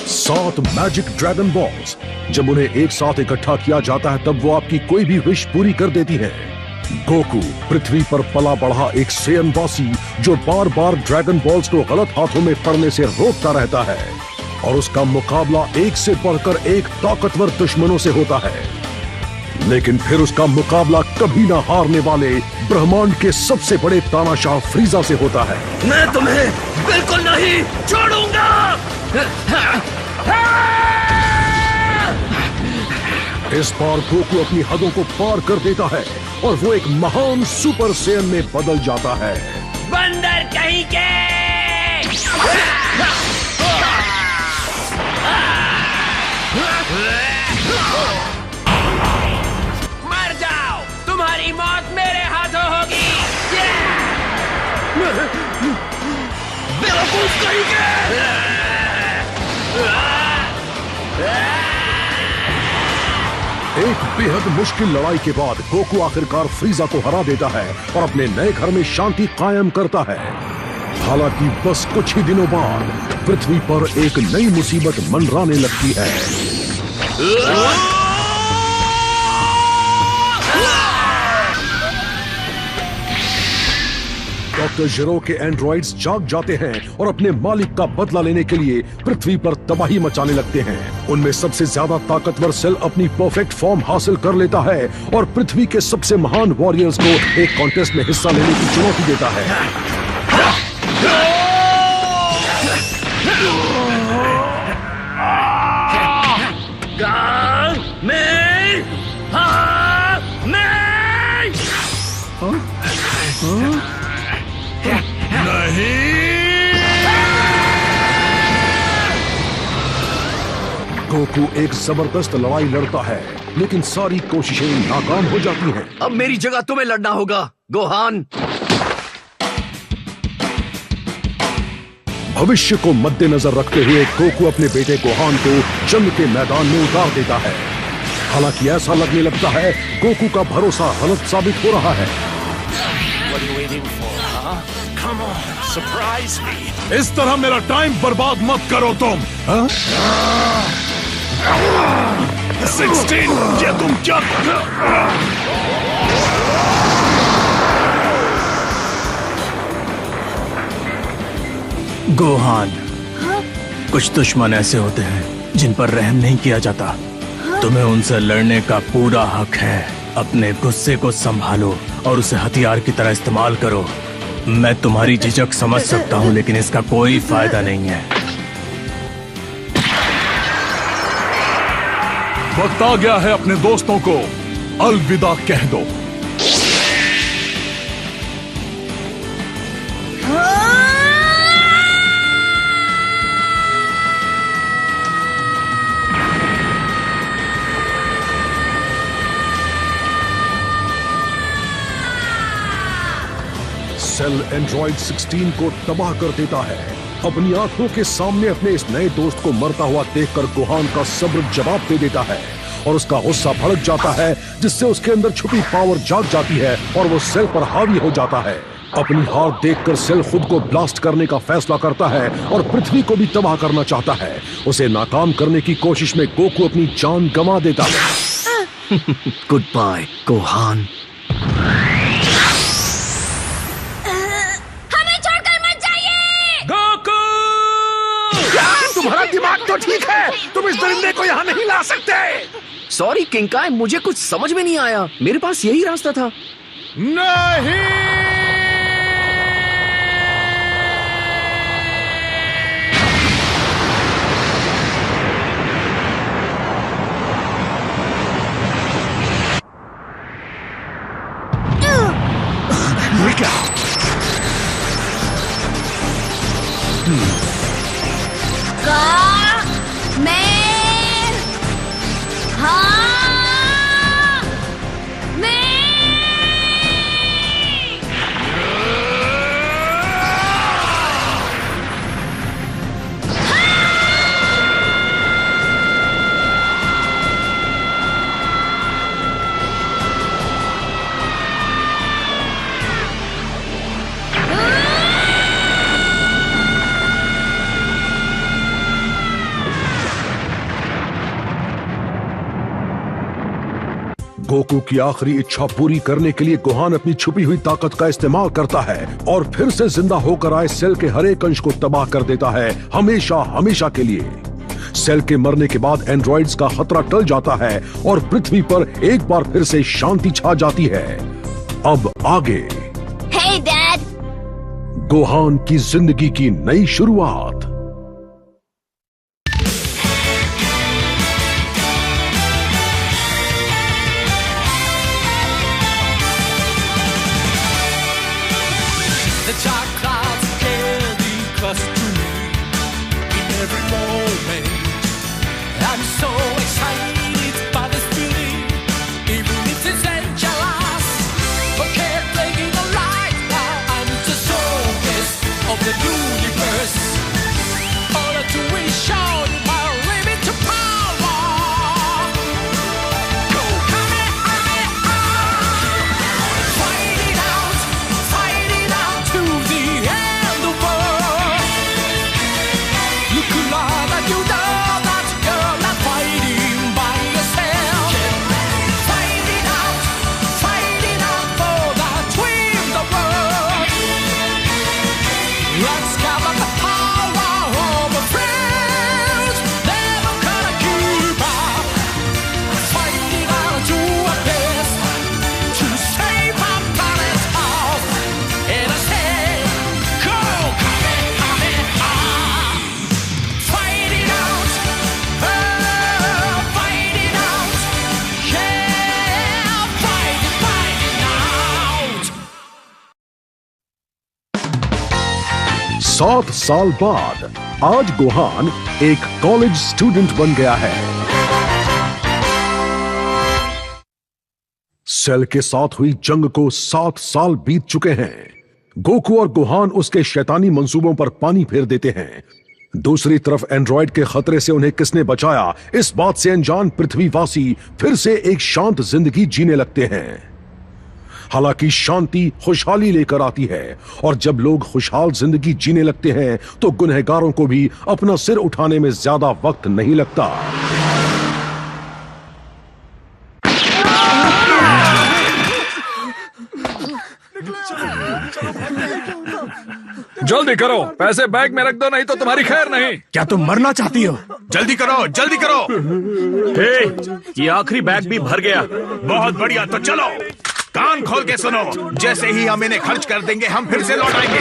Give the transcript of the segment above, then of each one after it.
सात magic dragon balls, जब उन्हें एक साथ इकट्ठा किया जाता है तब वो आपकी कोई भी विश पूरी कर देती है। गोकू पृथ्वी पर पला बढ़ा एक सेयनवासी जो बार बार ड्रैगन बॉल्स को गलत हाथों में पड़ने से रोकता रहता है और उसका मुकाबला एक से बढ़कर एक ताकतवर दुश्मनों से होता है, लेकिन फिर उसका मुकाबला कभी ना हारने वाले ब्रह्मांड के सबसे बड़े तानाशाह फ्रीजा से होता है। मैं तुम्हें बिल्कुल नहीं छोड़ूंगा। इस बार गोकू अपनी हदों को पार कर देता है और वो एक महान सुपर सेयन में बदल जाता है। बंदर कहीं के! मर जाओ, तुम्हारी मौत मेरे हाथों होगी। बेवकूफ कहीं के! एक बेहद मुश्किल लड़ाई के बाद गोकू आखिरकार फ्रीजा को हरा देता है और अपने नए घर में शांति कायम करता है। हालांकि बस कुछ ही दिनों बाद पृथ्वी पर एक नई मुसीबत मंडराने लगती है। डॉक्टर जीरो के एंड्रॉइड्स जाग जाते हैं और अपने मालिक का बदला लेने के लिए पृथ्वी पर तबाही मचाने लगते हैं। उनमें सबसे ज्यादा ताकतवर सेल अपनी परफेक्ट फॉर्म हासिल कर लेता है और पृथ्वी के सबसे महान वॉरियर्स को एक कॉन्टेस्ट में हिस्सा लेने की चुनौती देता है। गोकू एक जबरदस्त लड़ाई लड़ता है, लेकिन सारी कोशिशें नाकाम हो जाती हैं। अब मेरी जगह तुम्हें लड़ना होगा, गोहान। भविष्य को मद्देनजर रखते हुए गोकू अपने बेटे गोहान को जंग के मैदान में उतार देता है। हालांकि ऐसा लगने लगता है गोकू का भरोसा गलत साबित हो रहा है। इस तरह मेरा टाइम बर्बाद मत करो तुम। 16, ये तुम क्या? गोहान, कुछ दुश्मन ऐसे होते हैं जिन पर रहम नहीं किया जाता। तुम्हें उनसे लड़ने का पूरा हक है। अपने गुस्से को संभालो और उसे हथियार की तरह इस्तेमाल करो। मैं तुम्हारी झिझक समझ सकता हूँ, लेकिन इसका कोई फायदा नहीं है। वक्त आ गया है अपने दोस्तों को अलविदा कह दो। सेल एंड्रॉइड 16 को तबाह कर देता है। अपनी आंखों के सामने अपने इस नए दोस्त को मरता हुआ देखकर गोहान का सब्र जवाब दे देता है और उसका गुस्सा भड़क जाता है, जिससे उसके अंदर छुपी पावर जाग जाती है और वो सेल पर हावी हो जाता है। अपनी हार देखकर सेल खुद को ब्लास्ट करने का फैसला करता है और पृथ्वी को भी तबाह करना चाहता है। उसे नाकाम करने की कोशिश में गोकू अपनी जान गंवा देता है। Good bye Gohan. तुम्हारा दिमाग तो ठीक है, तुम इस दरिंदे को यहाँ नहीं ला सकते। सॉरी किंकाई, मुझे कुछ समझ में नहीं आया। मेरे पास यही रास्ता था। नहीं, गोकू की आखिरी इच्छा पूरी करने के लिए गोहान अपनी छुपी हुई ताकत का इस्तेमाल करता है और फिर से जिंदा होकर आए सेल के हर एक अंश को तबाह कर देता है, हमेशा हमेशा के लिए। सेल के मरने के बाद एंड्रॉइड्स का खतरा टल जाता है और पृथ्वी पर एक बार फिर से शांति छा जाती है। अब आगे Hey, Dad! गोहान की जिंदगी की नई शुरुआत। The dark clouds daily cluster me in every moment. I'm so excited by this beauty, even if it's dangerous. Okay, taking the light now. I'm the soulmate of the universe. All I do is show you my limit to power. Go, Kamehameha! Fight it out to the end of world. Look around and you know that you're not fighting by yourself. Fight it out for the dream, the world. Let's gather the power of a friend. Never gonna give up. Fighting out to our best to save our planet Earth. And I say, go, Kamehameha! Fight it out, fight it out, yeah, fight it out. 7 साल बाद आज Gohan एक college student बन गया है। Cell के साथ हुई जंग को 7 साल बीत चुके हैं। गोकू और गोहान उसके शैतानी मंसूबों पर पानी फेर देते हैं। दूसरी तरफ एंड्रॉइड के खतरे से उन्हें किसने बचाया, इस बात से अनजान पृथ्वीवासी फिर से एक शांत जिंदगी जीने लगते हैं। हालांकि शांति खुशहाली लेकर आती है और जब लोग खुशहाल जिंदगी जीने लगते हैं तो गुनहगारों को भी अपना सिर उठाने में ज्यादा वक्त नहीं लगता। जल्दी करो, पैसे बैग में रख दो, नहीं तो तुम्हारी खैर नहीं। क्या तुम मरना चाहती हो? जल्दी करो, जल्दी करो। ये आखिरी बैग भी भर गया। बहुत बढ़िया, तो चलो कान खोल के सुनो। जैसे ही हम इन्हें खर्च कर देंगे हम फिर से लौट आएंगे।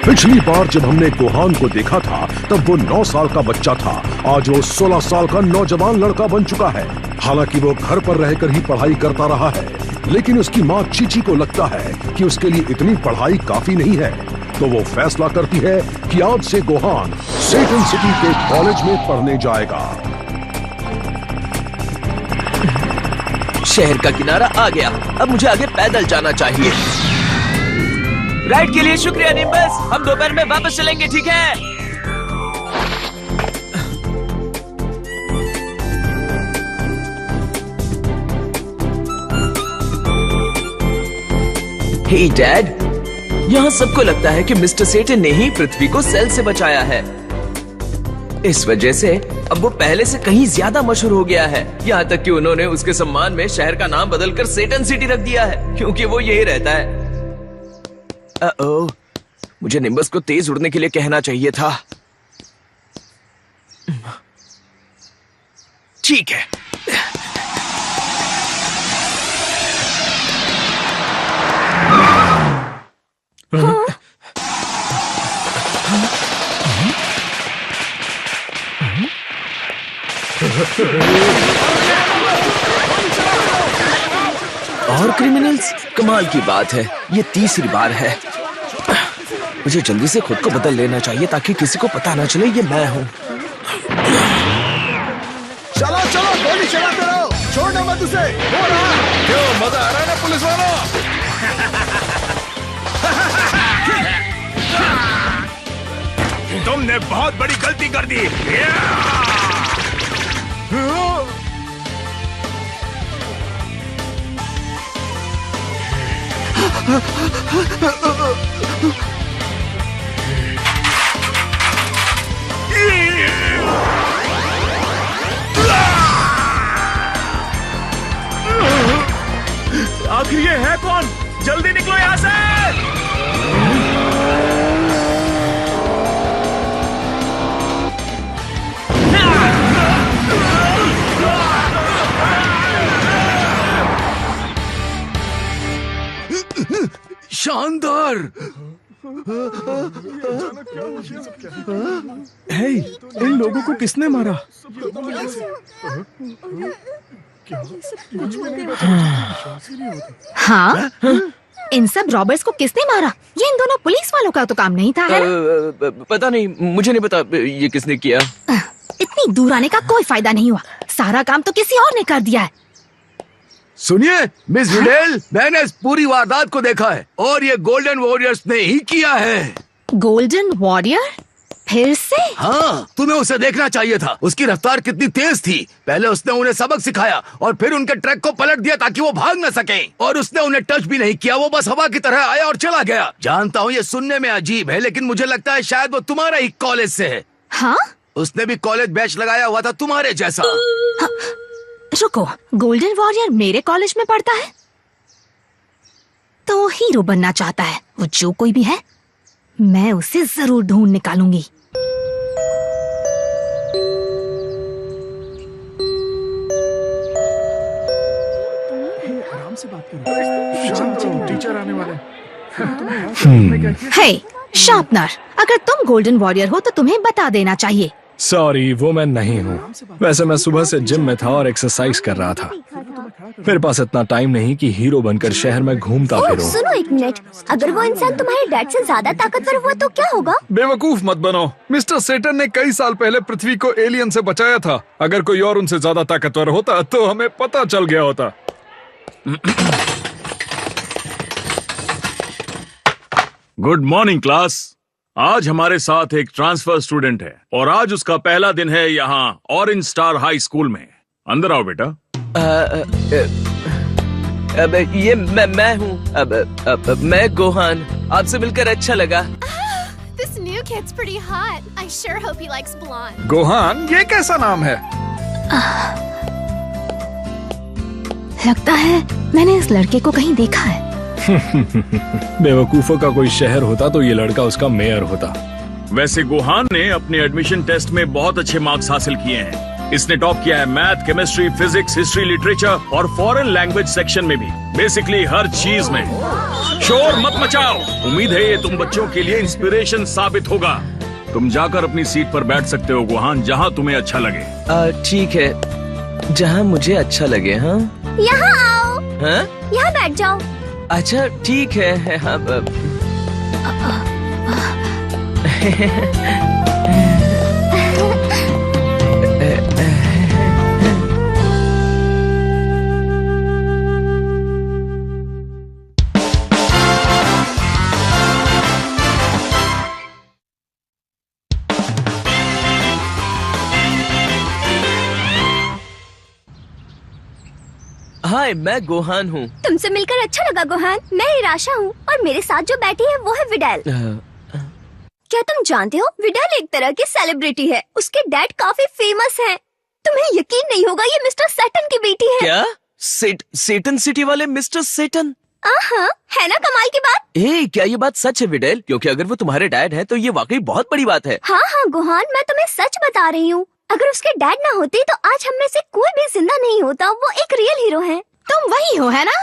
पिछली बार जब हमने गोहान को देखा था तब वो 9 साल का बच्चा था। आज वो 16 साल का नौजवान लड़का बन चुका है। हालांकि वो घर पर रहकर ही पढ़ाई करता रहा है, लेकिन उसकी माँ चीची को लगता है कि उसके लिए इतनी पढ़ाई काफी नहीं है, तो वो फैसला करती है कि आज से गोहान सेटन सिटी के कॉलेज में पढ़ने जाएगा। शहर का किनारा आ गया, अब मुझे आगे पैदल जाना चाहिए। राइड के लिए शुक्रिया निम्बस, हम दोपहर में वापस चलेंगे, ठीक है? हे डैड, यहाँ सबको लगता है कि मिस्टर सेटन ने ही पृथ्वी को सेल से बचाया है। इस वजह से अब वो पहले से कहीं ज्यादा मशहूर हो गया है, यहाँ तक कि उन्होंने उसके सम्मान में शहर का नाम बदलकर सेटन सिटी रख दिया है, क्योंकि वो यही रहता है। मुझे निम्बस को तेज उड़ने के लिए कहना चाहिए था। ठीक है। और क्रिमिनल्स, कमाल की बात है, ये तीसरी बार है। मुझे जल्दी से खुद को बदल लेना चाहिए ताकि किसी को पता ना चले ये मैं हूँ। चलो चलो, गोली चलाते रहो, छोड़ना मत उसे। क्यों, मजा आ रहा है ना पुलिस वालों? तुमने बहुत बड़ी गलती कर दी। आखिर ये है कौन? जल्दी निकलो यहाँ से! शानदार! हे, इन लोगों को किसने मारा? हाँ? इन सब रॉबर्स को किसने मारा? ये इन दोनों पुलिस वालों का तो काम नहीं था, है ना? पता नहीं, मुझे नहीं पता ये किसने किया। इतनी दूर आने का कोई फायदा नहीं हुआ। सारा काम तो किसी और ने कर दिया है। सुनिए मिस विडेल, मैंने इस पूरी वारदात को देखा है और ये गोल्डन वॉरियर्स ने ही किया है। Golden warrior? फिर से? हाँ, तुम्हें उसे देखना चाहिए था। उसकी रफ्तार कितनी तेज थी। पहले उसने उन्हें सबक सिखाया और फिर उनके ट्रक को पलट दिया ताकि वो भाग न सके। और उसने उन्हें टच भी नहीं किया, वो बस हवा की तरह आया और चला गया। जानता हूँ ये सुनने में अजीब है, लेकिन मुझे लगता है शायद वो तुम्हारा ही कॉलेज से है। हाँ? उसने भी कॉलेज बैच लगाया हुआ था तुम्हारे जैसा। हाँ, रुको, गोल्डन वॉरियर मेरे कॉलेज में पढ़ता है? तो हीरो बनना चाहता है। वो जो कोई भी है, मैं उसे जरूर ढूंढ निकालूंगी। टीचर आने वाले। हे शार्पनर, अगर तुम गोल्डन वॉरियर हो तो तुम्हें बता देना चाहिए। सॉरी, वो मैं नहीं हूँ। वैसे मैं सुबह से जिम में था और एक्सरसाइज कर रहा था। मेरे पास इतना टाइम नहीं कि हीरो बनकर शहर में घूमता फिरूं। सुनो एक मिनट, अगर वो इंसान तुम्हारे डैड से ज्यादा ताकतवर हुआ तो क्या होगा? बेवकूफ मत बनो। मिस्टर सेटन ने कई साल पहले पृथ्वी को एलियन से बचाया था। अगर कोई और उनसे ज्यादा ताकतवर होता तो हमें पता चल गया होता। Good morning class. आज हमारे साथ एक ट्रांसफर स्टूडेंट है और आज उसका पहला दिन है यहाँ ऑरेंज स्टार हाई स्कूल में। अंदर आओ बेटा। अब ये मैं हूँ। अब मैं गोहान। आपसे मिलकर अच्छा लगा। This new kid's pretty hot. I sure hope he likes blonde. Gohan, ये कैसा नाम है? लगता है मैंने इस लड़के को कहीं देखा है। बेवकूफों का कोई शहर होता तो ये लड़का उसका मेयर होता। वैसे गोहान ने अपने एडमिशन टेस्ट में बहुत अच्छे मार्क्स हासिल किए हैं। इसने टॉप किया है math, chemistry, physics, history, literature और फॉरेन लैंग्वेज सेक्शन में भी। बेसिकली हर चीज में। शोर मत मचाओ। उम्मीद है ये तुम बच्चों के लिए इंस्पिरेशन साबित होगा। तुम जाकर अपनी सीट पर बैठ सकते हो गोहान, जहाँ तुम्हें अच्छा लगे। ठीक है, जहाँ मुझे अच्छा लगे। हाँ, यहाँ आओ। हाँ? यहाँ बैठ जाओ। अच्छा ठीक है। हाँ, हाय, मैं गोहान हूँ। तुमसे मिलकर अच्छा लगा गोहान। मैं इराशा हूँ और मेरे साथ जो बैठी है वो है विडेल। क्या तुम जानते हो, विडेल एक तरह की सेलिब्रिटी है। उसके डैड काफी फेमस हैं। तुम्हें यकीन नहीं होगा, ये मिस्टर सेटन की बेटी है। क्या? सेटन सिटी वाले मिस्टर सेटन? हाँ, है ना कमाल की बात? क्या ये बात सच है विडेल? क्योंकि अगर वो तुम्हारे डैड है तो ये वाकई बहुत बड़ी बात है। हाँ हाँ गोहान, मैं तुम्हें सच बता रही हूँ। अगर उसके डैड ना होते तो आज हम में से कोई भी जिंदा नहीं होता। वो एक रियल हीरो है। तुम वही हो, है ना?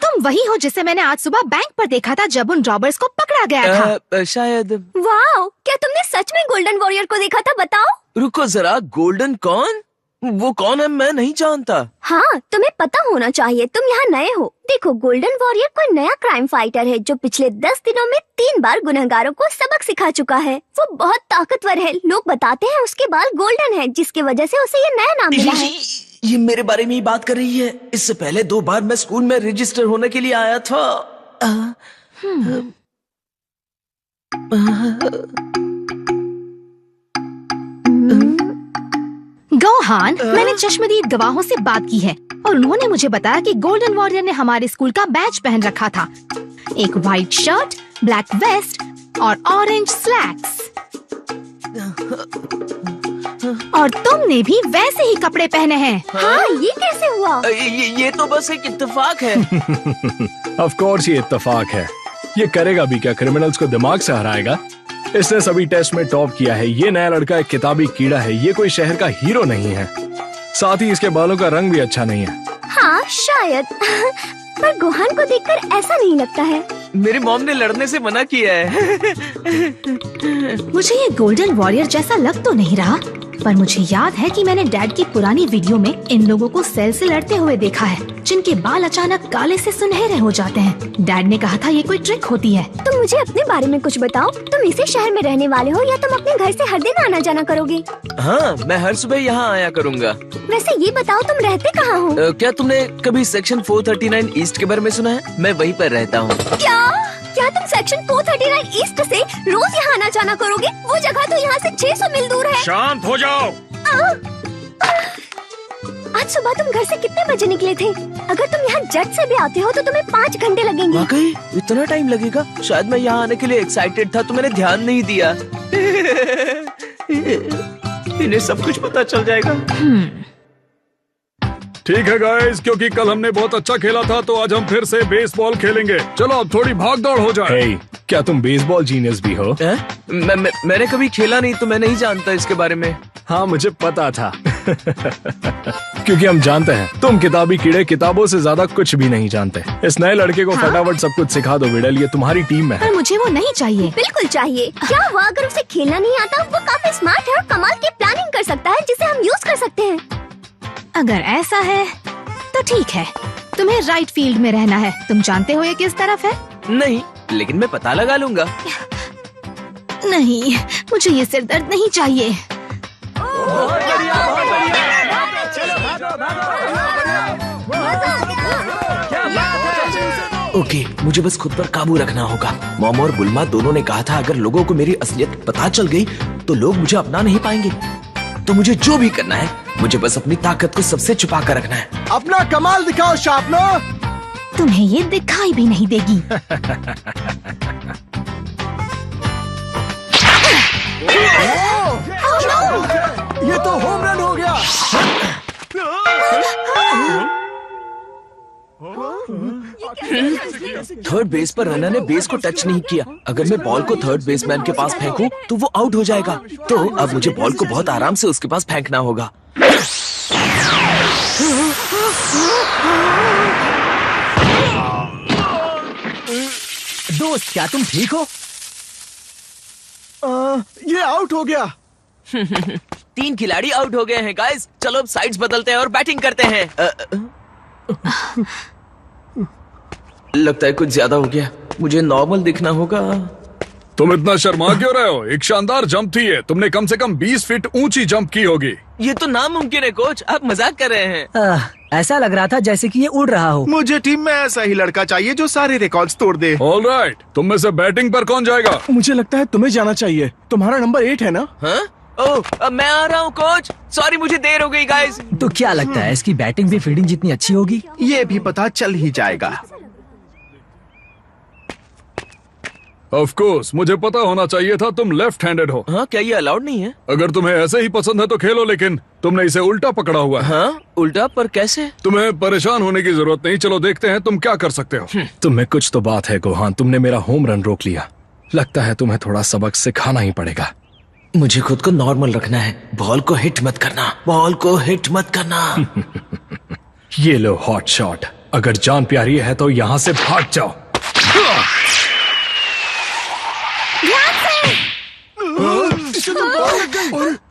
तुम वही हो जिसे मैंने आज सुबह बैंक पर देखा था जब उन रॉबर्स को पकड़ा गया था। शायद। वाओ, क्या तुमने सच में गोल्डन वॉरियर को देखा था? बताओ। रुको जरा, गोल्डन कौन? वो कौन है? मैं नहीं जानता। हाँ, तुम्हें पता होना चाहिए, तुम यहाँ नए हो। देखो, गोल्डन वॉरियर कोई नया क्राइम फाइटर है जो पिछले 10 दिनों में 3 बार गुनहगारों को सबक सिखा चुका है। वो बहुत ताकतवर है। लोग बताते हैं उसके बाल गोल्डन है, जिसकी वजह से उसे ये नया नाम मिला है। ये मेरे बारे में ही बात कर रही है। इससे पहले 2 बार मैं स्कूल में रजिस्टर होने के लिए आया था। गोहान, मैंने चश्मदीद गवाहों से बात की है और उन्होंने मुझे बताया कि गोल्डन वॉरियर ने हमारे स्कूल का बैच पहन रखा था। एक व्हाइट शर्ट, ब्लैक वेस्ट और ऑरेंज स्लैक्स। और तुमने भी वैसे ही कपड़े पहने हैं। हाँ, ये कैसे हुआ? ये तो बस एक इत्तेफाक है। ऑफ कोर्स ये इत्तेफाक है। ये करेगा भी क्या, क्रिमिनल्स को दिमाग से हराएगा। इसने सभी टेस्ट में टॉप किया है। ये नया लड़का एक किताबी कीड़ा है, ये कोई शहर का हीरो नहीं है। साथ ही इसके बालों का रंग भी अच्छा नहीं है। हाँ शायद, पर गुहान को देखकर ऐसा नहीं लगता है। मेरी मॉम ने लड़ने से मना किया है। मुझे ये गोल्डन वॉरियर जैसा लग तो नहीं रहा, पर मुझे याद है कि मैंने डैड की पुरानी वीडियो में इन लोगों को सेल से लड़ते हुए देखा है, जिनके बाल अचानक काले से सुनहरे हो जाते हैं। डैड ने कहा था ये कोई ट्रिक होती है। तुम मुझे अपने बारे में कुछ बताओ। तुम इसी शहर में रहने वाले हो या तुम अपने घर से हर दिन आना जाना करोगे? हाँ, मैं हर सुबह यहाँ आया करूँगा। वैसे ये बताओ, तुम रहते कहाँ हो? क्या तुमने कभी सेक्शन 439 ईस्ट के बारे में सुना है? मैं वहीं पर रहता हूँ। क्या तुम सेक्शन 439 ईस्ट से रोज यहाँ आना जाना करोगे? वो जगह तो यहाँ से 600 मील दूर है। शांत हो जाओ। आज सुबह तुम घर से कितने बजे निकले थे? अगर तुम यहाँ जट से भी आते हो तो तुम्हें 5 घंटे लगेंगे। वाकई इतना टाइम लगेगा? शायद मैं यहाँ आने के लिए एक्साइटेड था तो मैंने ध्यान नहीं दिया। इन्हें सब कुछ पता चल जाएगा। ठीक है गाइस, क्योंकि कल हमने बहुत अच्छा खेला था तो आज हम फिर से बेसबॉल खेलेंगे। चलो अब थोड़ी भाग दौड़ हो जाए। Hey, क्या तुम बेसबॉल जीनियस भी हो? मैंने कभी खेला नहीं तो मैं नहीं जानता इसके बारे में। हाँ मुझे पता था। क्योंकि हम जानते हैं तुम किताबी कीड़े किताबों से ज्यादा कुछ भी नहीं जानते। इस नए लड़के को फटाफट सब कुछ सिखा दो विडल, ये तुम्हारी टीम में है। पर मुझे वो नहीं चाहिए। बिल्कुल चाहिए। क्या हुआ अगर उसे खेलना नहीं आता? वो काफी स्मार्ट है और कमाल की प्लानिंग कर सकता है जिसे हम यूज कर सकते हैं। अगर ऐसा है तो ठीक है, तुम्हें राइट फील्ड में रहना है। तुम जानते हो ये किस तरफ है? नहीं, लेकिन मैं पता लगा लूंगा। नहीं, मुझे ये सिर दर्द नहीं चाहिए। ओके, मुझे बस खुद पर काबू रखना होगा। मॉम और बुल्मा दोनों ने कहा था अगर लोगों को मेरी असलियत पता चल गई तो लोग मुझे अपना नहीं पाएंगे। तो मुझे जो भी करना है, मुझे बस अपनी ताकत को सबसे छुपा कर रखना है। अपना कमाल दिखाओ शार्पनर। तुम्हें ये दिखाई भी नहीं देगी। ये तो होम रन हो गया। थर्ड बेस पर रनर ने बेस को टच नहीं किया। अगर मैं बॉल को थर्ड बेसमैन के पास फेंकूं तो वो आउट हो जाएगा। तो अब मुझे बॉल को बहुत आराम से उसके पास फेंकना होगा। दोस्त, क्या तुम ठीक हो? ये आउट हो गया। 3 खिलाड़ी आउट हो गए हैं गाइस। चलो अब साइड्स बदलते हैं और बैटिंग करते हैं। लगता है कुछ ज्यादा हो गया। मुझे नॉर्मल दिखना होगा। तुम इतना शर्मा क्यों रहे हो? एक शानदार जंप थी ये। तुमने कम से कम 20 फीट ऊंची जंप की होगी। ये तो नामुमकिन है कोच, आप मजाक कर रहे हैं। ऐसा लग रहा था जैसे कि ये उड़ रहा हो। मुझे टीम में ऐसा ही लड़का चाहिए जो सारे रिकॉर्ड्स तोड़ दे। ऑलराइट, तुम में से बैटिंग पर कौन जाएगा? मुझे लगता है तुम्हें जाना चाहिए। तुम्हारा नंबर 8 है ना? हाँ? ओह, मैं आ रहा हूँ कोच। सॉरी, मुझे देर हो गई गाइस। तो क्या लगता है इसकी बैटिंग भी फील्डिंग जितनी अच्छी होगी? ये भी पता चल ही जाएगा। ऑफ कोर्स, मुझे पता होना चाहिए था तुम लेफ्ट हैंडेड हो। हाँ, क्या ये अलाउड नहीं है? अगर तुम्हें ऐसे ही पसंद है तो खेलो, लेकिन तुमने इसे उल्टा पकड़ा हुआ है। हाँ, उल्टा? पर कैसे? तुम्हें परेशान होने की जरूरत नहीं। चलो देखते हैं तुम क्या कर सकते हो। तुम्हें कुछ तो बात है गोहान, तुमने मेरा होम रन रोक लिया। लगता है तुम्हें थोड़ा सबक सिखाना ही पड़ेगा। मुझे खुद को नॉर्मल रखना है। बॉल को हिट मत करना, बॉल को हिट मत करना। ये लो हॉट शॉट। अगर जान प्यारी है तो यहाँ से भाग जाओ।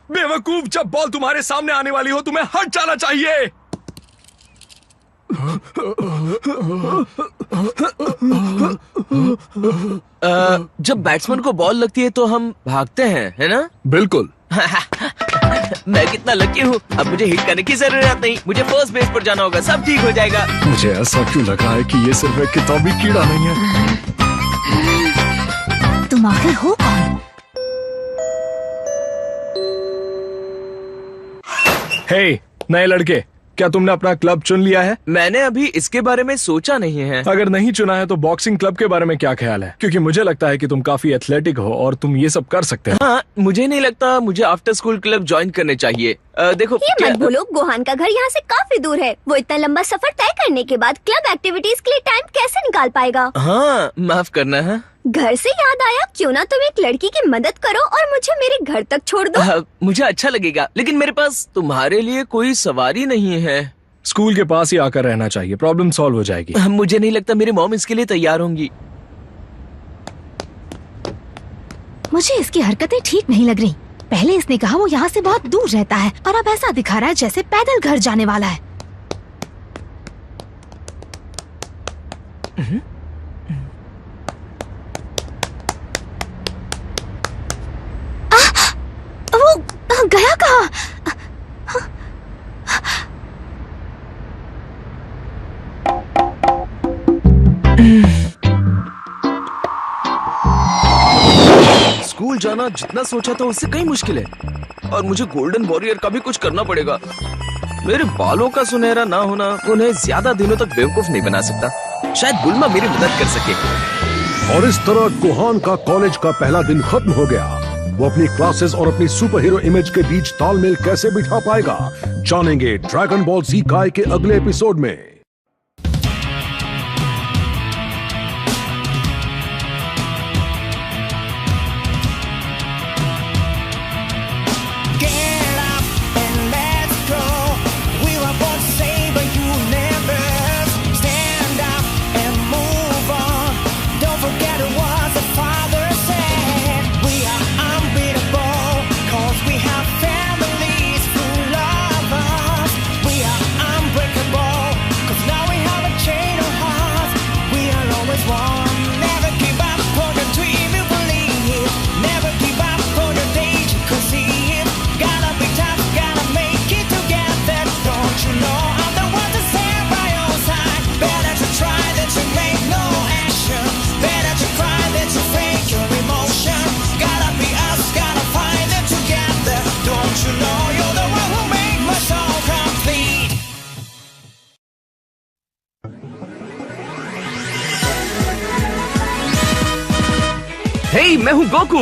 बेवकूफ, जब बॉल तुम्हारे सामने आने वाली हो तुम्हें हट जाना चाहिए। जब बैट्समैन को बॉल लगती है तो हम भागते हैं, है ना? बिल्कुल। मैं कितना लकी हूँ। अब मुझे हिट करने की जरूरत नहीं। मुझे फर्स्ट बेस पर जाना होगा, सब ठीक हो जाएगा। मुझे ऐसा क्यों लग रहा है कि ये सिर्फ एक किताबी कीड़ा नहीं है। तुम आखिर हो कौन? हे, नए लड़के, क्या तुमने अपना क्लब चुन लिया है? मैंने अभी इसके बारे में सोचा नहीं है। अगर नहीं चुना है तो बॉक्सिंग क्लब के बारे में क्या ख्याल है? क्योंकि मुझे लगता है कि तुम काफी एथलेटिक हो और तुम ये सब कर सकते हो। हाँ, मुझे नहीं लगता मुझे आफ्टर स्कूल क्लब ज्वाइन करने चाहिए। देखो ये मत बोलो, गोहान का घर यहाँ से काफी दूर है। वो इतना लंबा सफर तय करने के बाद क्लब एक्टिविटीज के लिए टाइम कैसे निकाल पाएगा? हाँ, माफ करना है। घर से याद आया, क्यों ना तुम एक लड़की की मदद करो और मुझे मेरे घर तक छोड़ दो। मुझे अच्छा लगेगा, लेकिन मेरे पास तुम्हारे लिए कोई सवारी नहीं है। स्कूल के पास ही आकर रहना चाहिए, प्रॉब्लम सॉल्व हो जाएगी। मुझे नहीं लगता मेरी मॉम इसके लिए तैयार होंगी। मुझे इसकी हरकतें ठीक नहीं लग रही। पहले इसने कहा वो यहाँ से बहुत दूर रहता है और अब ऐसा दिखा रहा है जैसे पैदल घर जाने वाला है। वो गया कहाँ? स्कूल जाना जितना सोचा था उससे कहीं मुश्किल है और मुझे गोल्डन वॉरियर का भी कुछ करना पड़ेगा। मेरे बालों का सुनहरा ना होना उन्हें ज्यादा दिनों तक बेवकूफ नहीं बना सकता। शायद बुल्मा मेरी मदद कर सके। और इस तरह गोहान का कॉलेज का पहला दिन खत्म हो गया। वो अपनी क्लासेस और अपनी सुपर हीरो इमेज के बीच तालमेल कैसे बिठा पाएगा, जानेंगे ड्रैगन बॉल जी काय के अगले एपिसोड में। हे, मैं हूँ गोकू।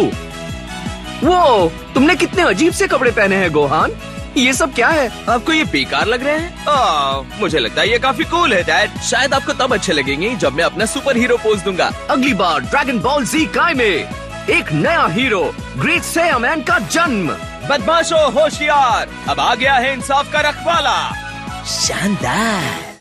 वो तुमने कितने अजीब से कपड़े पहने हैं गोहान। ये सब क्या है? आपको ये बेकार लग रहे हैं? मुझे लगता है ये काफी कूल है डैड। शायद आपको तब अच्छे लगेंगे जब मैं अपना सुपर हीरो पोज दूंगा। अगली बार ड्रैगन बॉल जी काय में एक नया हीरो ग्रेट सैयामैन का जन्म। बदमाशों होशियार, अब आ गया है इंसाफ का रखवाला। शानदार।